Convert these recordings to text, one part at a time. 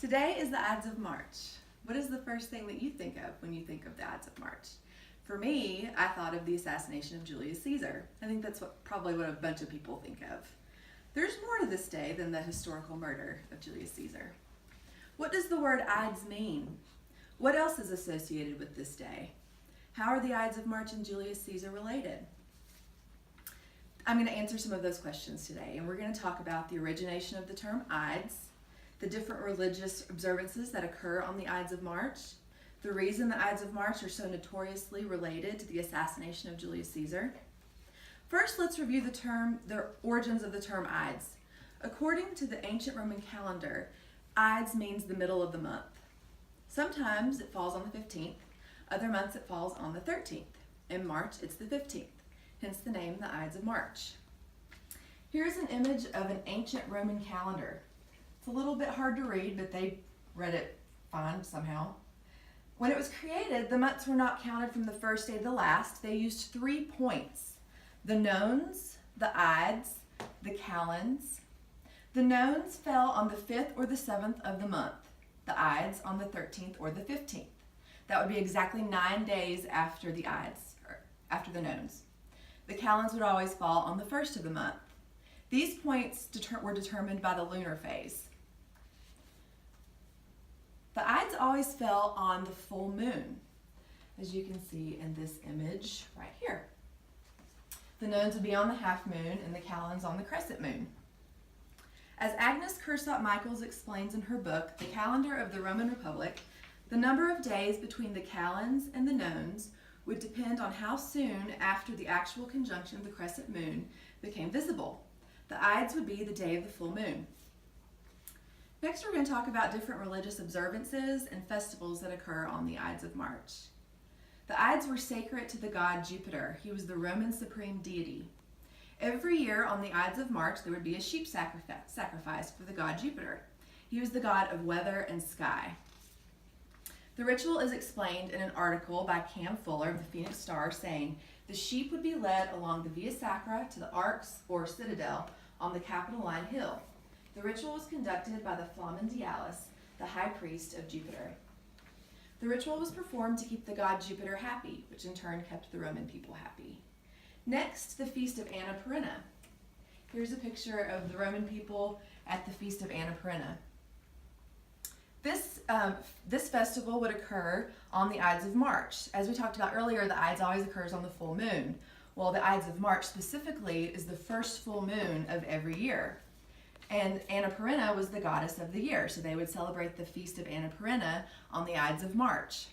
Today is the Ides of March. What is the first thing that you think of when you think of the Ides of March? For me, I thought of the assassination of Julius Caesar. I think that's probably what a bunch of people think of. There's more to this day than the historical murder of Julius Caesar. What does the word Ides mean? What else is associated with this day? How are the Ides of March and Julius Caesar related? I'm going to answer some of those questions today, and we're going to talk about the origination of the term Ides, the different religious observances that occur on the Ides of March, the reason the Ides of March are so notoriously related to the assassination of Julius Caesar. First, let's review the origins of the term Ides. According to the ancient Roman calendar, Ides means the middle of the month. Sometimes it falls on the 15th, other months it falls on the 13th. In March, it's the 15th, hence the name the Ides of March. Here's an image of an ancient Roman calendar. It's a little bit hard to read, but they read it fine somehow. When it was created, the months were not counted from the first day to the last. They used 3 points: the nones, the ides, the calends. The nones fell on the 5th or the 7th of the month, the ides on the 13th or the 15th. That would be exactly 9 days after the ides, or after the nones. The calends would always fall on the 1st of the month. These points were determined by the lunar phase. The Ides always fell on the full moon, as you can see in this image right here. The nones would be on the half moon and the calends on the crescent moon. As Agnes Kersott-Michaels explains in her book, The Calendar of the Roman Republic, the number of days between the calends and the nones would depend on how soon after the actual conjunction of the crescent moon became visible. The Ides would be the day of the full moon. Next, we're going to talk about different religious observances and festivals that occur on the Ides of March. The Ides were sacred to the god Jupiter. He was the Roman supreme deity. Every year on the Ides of March, there would be a sheep sacrifice for the god Jupiter. He was the god of weather and sky. The ritual is explained in an article by Cam Fuller of the Phoenix Star, saying the sheep would be led along the Via Sacra to the Arx or Citadel on the Capitoline Hill. The ritual was conducted by the Flamen Dialis, the high priest of Jupiter. The ritual was performed to keep the god Jupiter happy, which in turn kept the Roman people happy. Next, the feast of Anna Perenna. Here's a picture of the Roman people at the feast of Anna Perenna. This festival would occur on the Ides of March. As we talked about earlier, the Ides always occurs on the full moon. Well, the Ides of March specifically is the first full moon of every year. And Anna Perenna was the goddess of the year, so they would celebrate the feast of Anna Perenna on the Ides of March.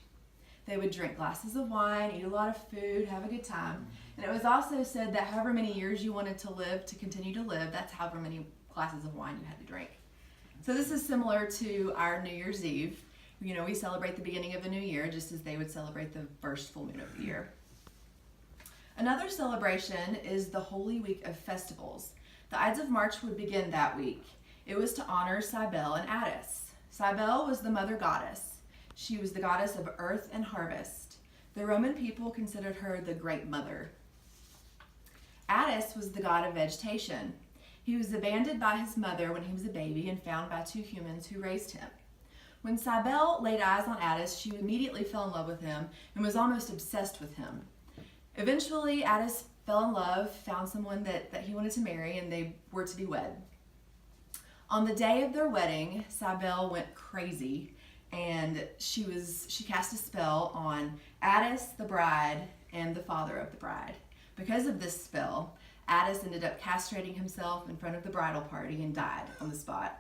They would drink glasses of wine, eat a lot of food, have a good time. And it was also said that however many years you wanted to live, to continue to live, that's however many glasses of wine you had to drink. So this is similar to our New Year's Eve. You know, we celebrate the beginning of a new year just as they would celebrate the first full moon of the year. Another celebration is the Holy Week of Festivals. The Ides of March would begin that week. It was to honor Cybele and Attis. Cybele was the mother goddess. She was the goddess of earth and harvest. The Roman people considered her the Great Mother. Attis was the god of vegetation. He was abandoned by his mother when he was a baby and found by 2 humans who raised him. When Cybele laid eyes on Attis, she immediately fell in love with him and was almost obsessed with him. Eventually, Attis fell in love, found someone that he wanted to marry, and they were to be wed. On the day of their wedding, Cybele went crazy, and she cast a spell on Attis, the bride, and the father of the bride. Because of this spell, Attis ended up castrating himself in front of the bridal party and died on the spot.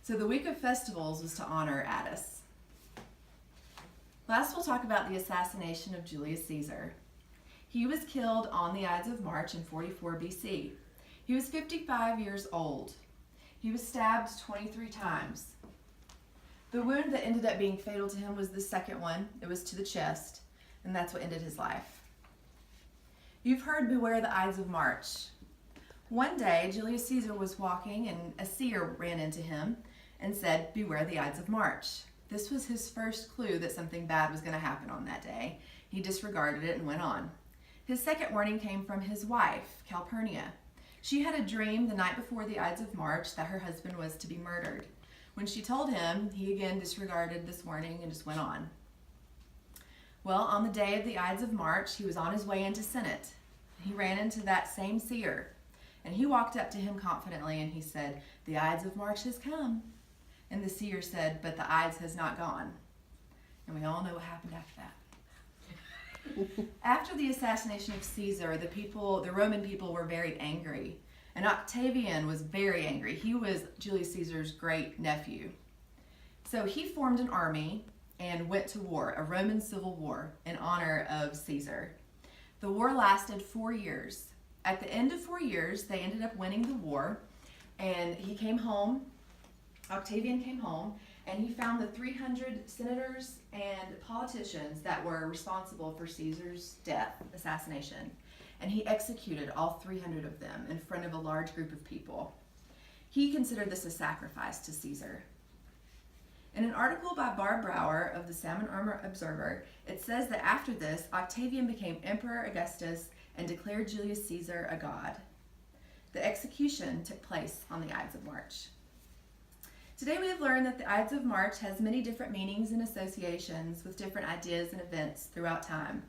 So the Week of Festivals was to honor Attis. Last, we'll talk about the assassination of Julius Caesar. He was killed on the Ides of March in 44 BC. He was 55 years old. He was stabbed 23 times. The wound that ended up being fatal to him was the second one. It was to the chest, and that's what ended his life. You've heard beware the Ides of March. One day, Julius Caesar was walking and a seer ran into him and said, beware the Ides of March. This was his first clue that something bad was going to happen on that day. He disregarded it and went on. His second warning came from his wife, Calpurnia. She had a dream the night before the Ides of March that her husband was to be murdered. When she told him, he again disregarded this warning and just went on. Well, on the day of the Ides of March, he was on his way into Senate. He ran into that same seer, and he walked up to him confidently and he said, "The Ides of March has come." And the seer said, "But the Ides has not gone." And we all know what happened after that. After the assassination of Caesar, the Roman people were very angry. And Octavian was very angry. He was Julius Caesar's great nephew. So he formed an army and went to war, a Roman civil war, in honor of Caesar. The war lasted 4 years. At the end of 4 years, they ended up winning the war, and he came home. Octavian came home, and he found the 300 senators and politicians that were responsible for Caesar's assassination, and he executed all 300 of them in front of a large group of people. He considered this a sacrifice to Caesar. In an article by Barb Brower of the Salmon Armor Observer, it says that after this, Octavian became Emperor Augustus and declared Julius Caesar a god. The execution took place on the Ides of March. Today we have learned that the Ides of March has many different meanings and associations with different ideas and events throughout time.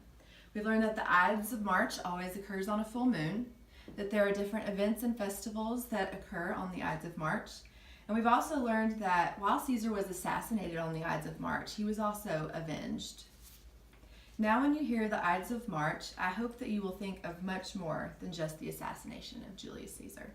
We've learned that the Ides of March always occurs on a full moon, that there are different events and festivals that occur on the Ides of March, and we've also learned that while Caesar was assassinated on the Ides of March, he was also avenged. Now when you hear the Ides of March, I hope that you will think of much more than just the assassination of Julius Caesar.